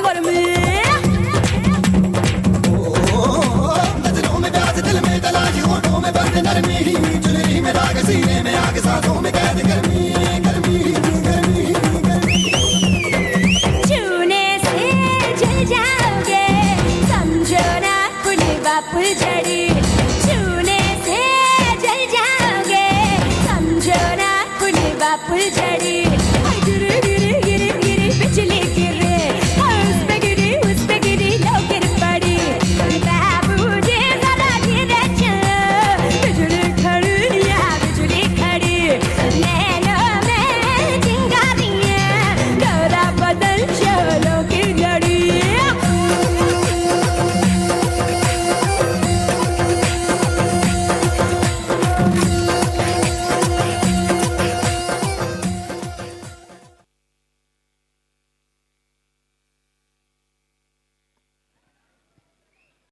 गर्मी। नजरों में प्यास, दिल में तलाश, होठों में बंद नरमी, चुनरी में दाग, सीने में आग, सांसों में कैद गर्मी, गर्मी, गर्मी, गर्मी। छूने से जल जाओगे, समझो ना फुलवा फुलझड़ी। छूने से जल जाओगे, समझो ना फुलवा फुलझड़ी। हाय गिरी गिरी गिरी गिरी बिजली की